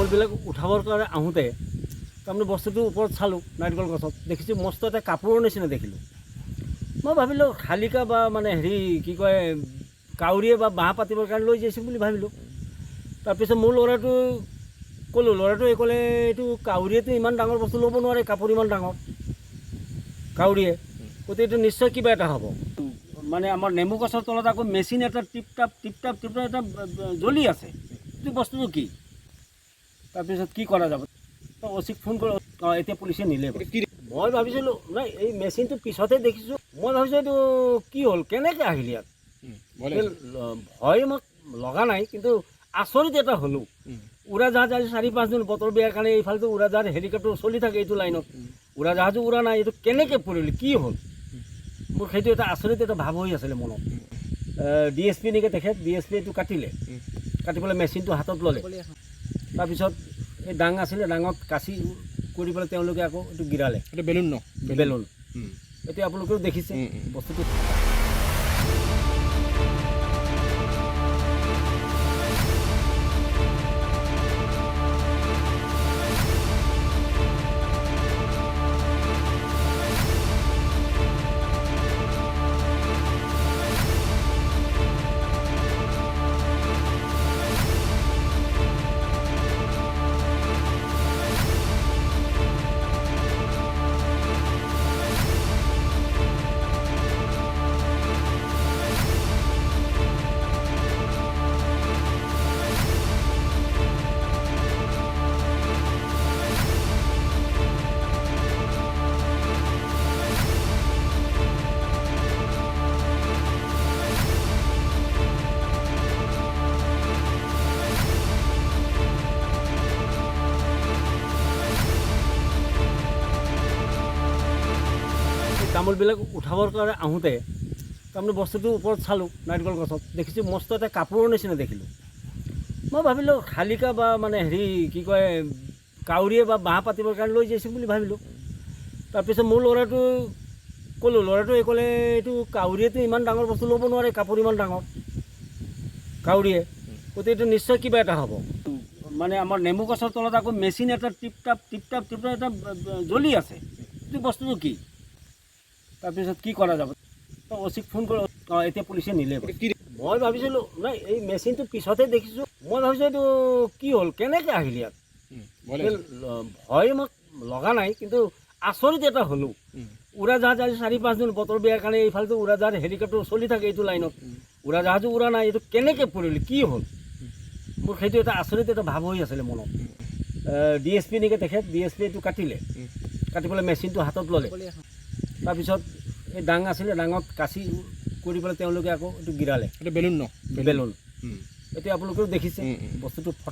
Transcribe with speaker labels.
Speaker 1: তামোলবিলাক উঠাবৰ কাৰণে আহোঁতে তাৰমানে বস্তুটো ওপৰত চালোঁ নাৰিকল গছত দেখিছোঁ মস্ত এটা কাপোৰৰ নিচিনা দেখিলোঁ। মই ভাবিলোঁ শালিকা বা মানে হেৰি কি কয় কাউৰীয়ে বা বাঁহ পাতিবৰ কাৰণে লৈ যাইছোঁ বুলি ভাবিলোঁ। তাৰপিছত মোৰ ল'ৰাটো ক'লোঁ, ল'ৰাটোৱে ক'লে এইটো কাউৰীয়েতো ইমান ডাঙৰ বস্তু ল'ব নোৱাৰে, কাপোৰ ইমান ডাঙৰ কাউৰীয়ে, গতিকে এইটো নিশ্চয় কিবা এটা হ'ব। মানে আমাৰ নেমু গছৰ তলত আকৌ মেচিন এটা টিপটাপ এটা জ্বলি আছে, এইটো বস্তুটো কি? তাৰপিছত কি কৰা যাব? অচিক ফোন কৰি এতিয়া পুলিচে নিলে। মই ভাবিছিলোঁ নাই এই মেচিনটো পিছতে দেখিছোঁ, মই ভাবিছোঁ এইটো কি হ'ল, কেনেকৈ আহিল ইয়াত? ভয় মোক লগা নাই, কিন্তু আচৰিত এটা হ'লোঁ। উৰাজাহাজ আজি 4-5 দিন বতৰ বেয়াৰ কাৰণে এইফালেতো উৰাজাহাজ হেলিকপ্টাৰ চলি থাকে এইটো লাইনত, উৰাজাহাজো উৰা নাই, এইটো কেনেকৈ পৰিল, কি হ'ল? মোৰ সেইটো এটা আচৰিত এটা ভাৱ হৈ আছিলে মনত। DSP নেকি তেখেত, DSP এইটো কাটিলে, কাটি পেলাই মেচিনটো হাতত ল'লে। তাৰপিছত এই ডাং আছিলে, ডাঙত কাচি কৰি পেলাই তেওঁলোকে আকৌ এইটো গিৰালে।
Speaker 2: বেলুন ন?
Speaker 1: বেলুন। এতিয়া আপোনালোকেও দেখিছে বস্তুটো। তামোলবিলাক উঠাবৰ কাৰণে আহোঁতে তাৰমানে বস্তুটো ওপৰত চালোঁ নাৰিকল গছত দেখিছোঁ মস্ত এটা কাপোৰৰ নিচিনা দেখিলোঁ। মই ভাবিলোঁ শালিকা বা মানে হেৰি কি কয় কাউৰীয়ে বা বাঁহ পাতিবৰ কাৰণে লৈ যাইছোঁ বুলি ভাবিলোঁ। তাৰপিছত মোৰ ল'ৰাটো ক'লোঁ, ল'ৰাটোৱে ক'লে এইটো কাউৰীয়েতো ইমান ডাঙৰ বস্তু ল'ব নোৱাৰে, কাপোৰ ইমান ডাঙৰ কাউৰীয়ে, গতিকে এইটো নিশ্চয় কিবা এটা হ'ব। মানে আমাৰ নেমু গছৰ তলত আকৌ মেচিন এটা টিপটাপ এটা জ্বলি আছে, এইটো বস্তুটো কি? তাৰপিছত কি কৰা যাব? অচিক ফোন কৰি এতিয়া পুলিচে নিলে। মই ভাবিছিলোঁ নাই এই মেচিনটো পিছতে দেখিছোঁ, মই ভাবিছোঁ এইটো কি হ'ল, কেনেকৈ আহিল ইয়াত? ভয় মোক লগা নাই, কিন্তু আচৰিত এটা হ'লোঁ। উৰাজাহাজ আজি 4-5 দিন বতৰ বেয়াৰ কাৰণে এইফালেতো উৰাজাহাজ হেলিকপ্টাৰ চলি থাকে এইটো লাইনত, উৰাজাহাজো উৰা নাই, এইটো কেনেকৈ পৰিল, কি হ'ল? মোৰ সেইটো এটা আচৰিত এটা ভাৱ হৈ আছিলে মনত। DSP নেকি তেখেত, DSP এইটো কাটিলে, কাটি পেলাই মেচিনটো হাতত ল'লে। তাৰপিছত এই ডাং আছিলে, ডাঙত কাচি কৰি পেলাই তেওঁলোকে আকৌ এইটো গিৰালে।
Speaker 2: বেলুন ন?
Speaker 1: বেলুন। এতিয়া আপোনালোকেও দেখিছে বস্তুটো।